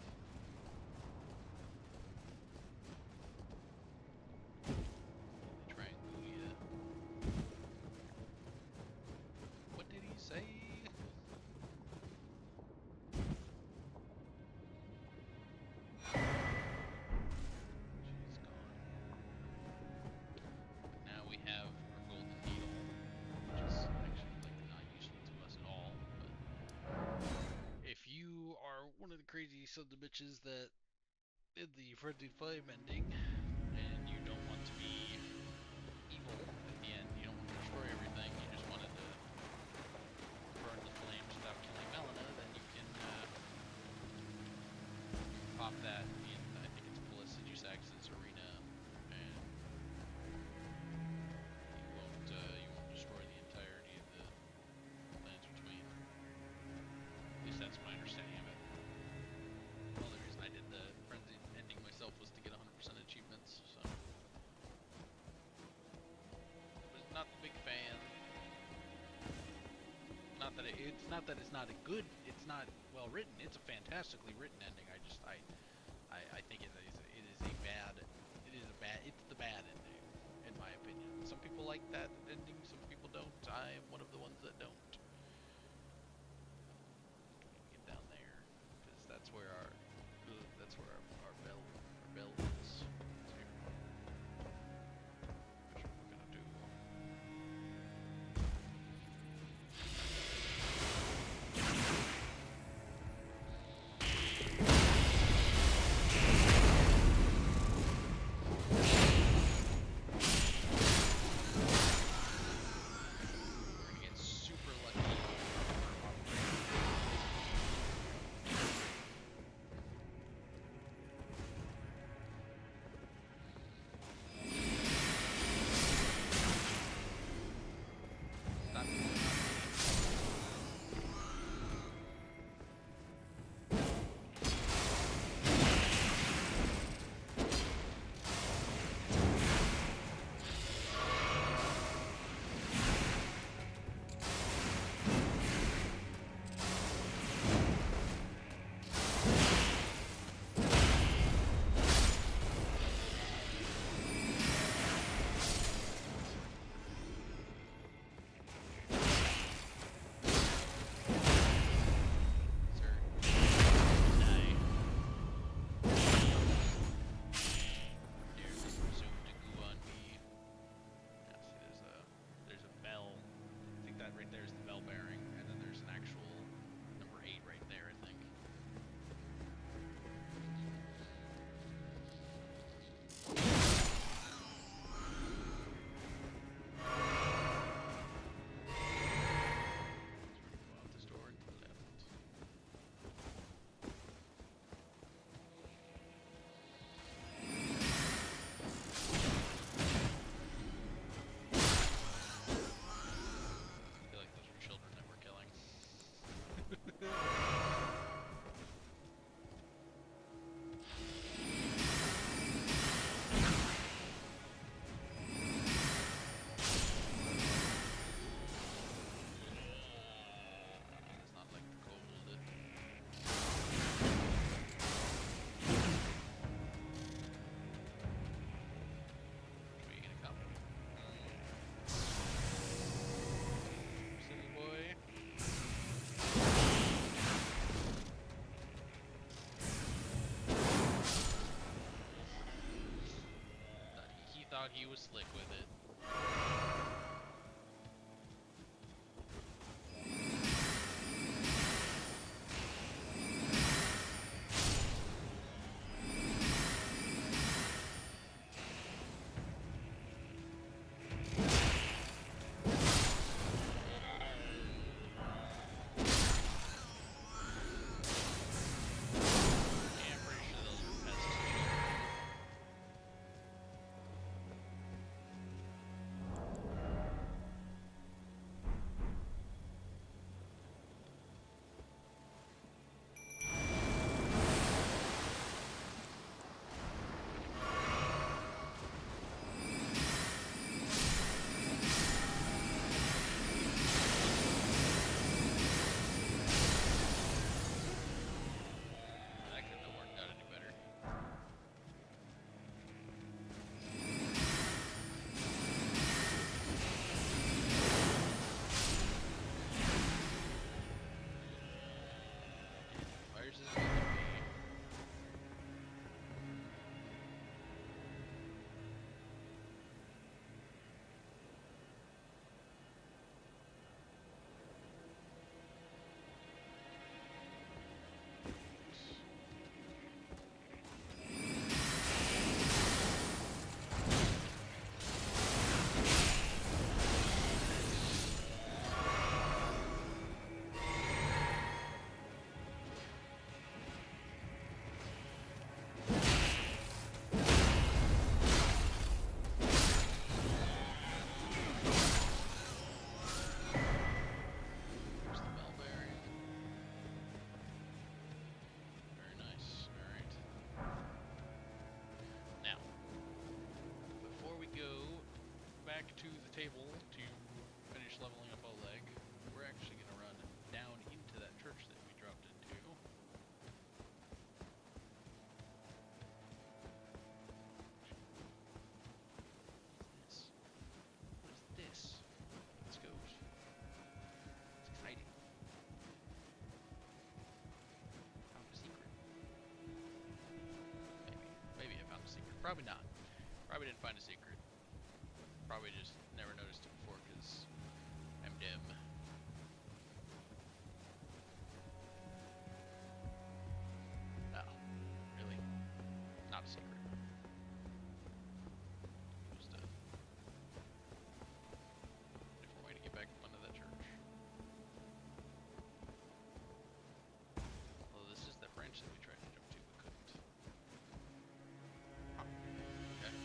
S1: Try and goo ya. What did he say? She's gone. But now we have our golden needle, which is actually like not useful to us at all. But if you are one of the crazy sons of bitches that did the Frenzied Flame ending, and you don't want to be evil at the end, you don't want to destroy everything, you just wanted to burn the flames without killing Melina, then you can pop that in, I think it's Felicitysax's arena, and you won't destroy the entirety of the lands between. At least that's my understanding of it. The only reason I did the frenzied ending myself was to get 100% achievements, so. Was not a big fan. Not that it's not that it's not a good, it's not well written. It's a fantastically written ending. I think it's the bad ending, in my opinion. Some people like that ending, some people don't. I am one of the ones that don't. Get down there, because that's where our bell is. So, which we're gonna do. We're gonna get super thought he was slick with it. To the table to finish leveling up Oleg, we're actually going to run down into that church that we dropped into. What is this? Let's go. It's exciting. Found a secret. Maybe I found a secret. Probably not. Probably didn't find a secret. Probably just never noticed it before because I'm dim. Oh, really? Not a secret. Just a different way to get back up onto that church. Although this is the branch that we tried to jump to, we couldn't. Huh. Okay.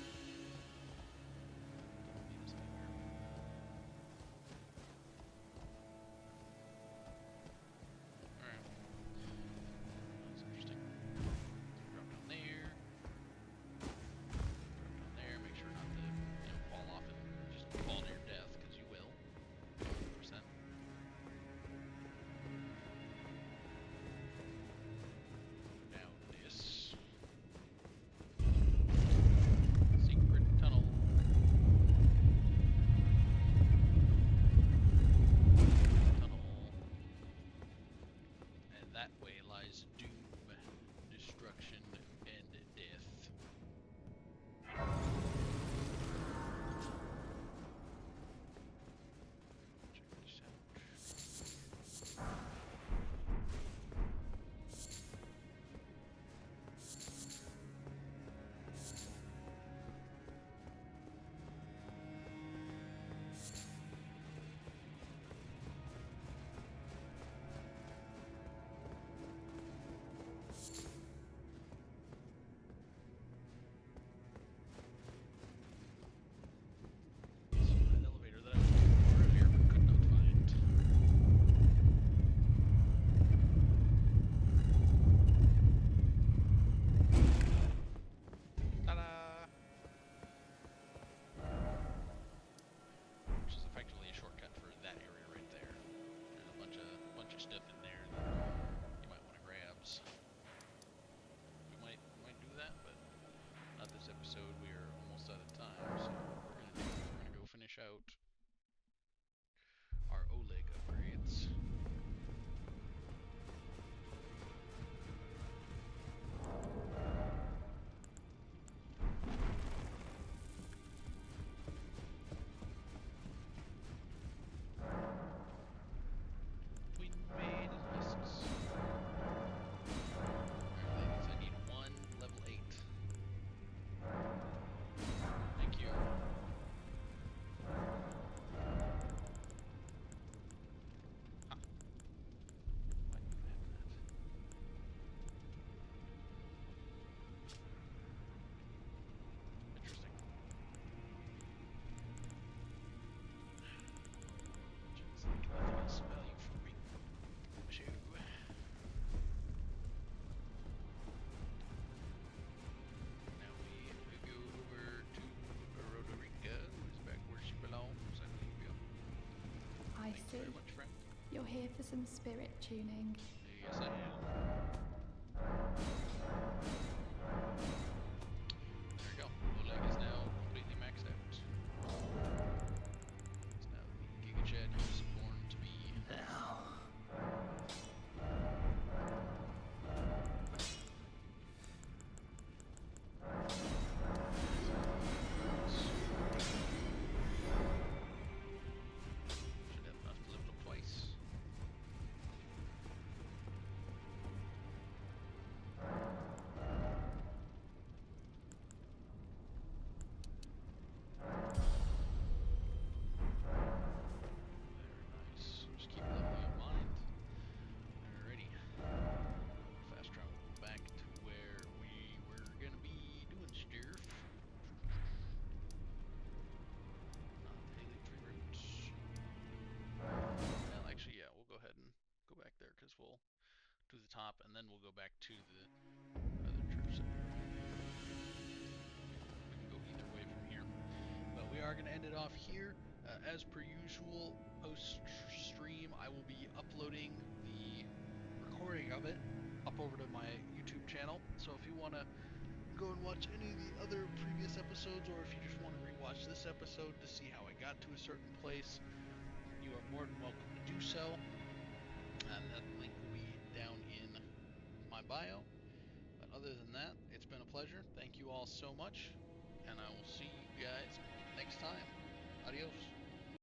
S4: here for some spirit tuning?
S1: Yes, I am. There we go. Oleg is now completely maxed out. He's now the Giga Chad he was born to be. Should have enough to level up twice. Very nice. Just keep leveling up mind. Alrighty. Fast travel back to where we were gonna be doing stuff. Not the Haligtree route. Well, actually, yeah, we'll go ahead and go back there because we'll do the top and then we'll go back to the other church center. We can go either way from here. But we are going to end it off here. As per usual, post-stream, I will be uploading the recording of it up over to my YouTube channel. So if you want to go and watch any of the other previous episodes, or if you just want to rewatch this episode to see how I got to a certain place, you are more than welcome to do so. That link will be down in my bio. But other than that, it's been a pleasure. Thank you all so much.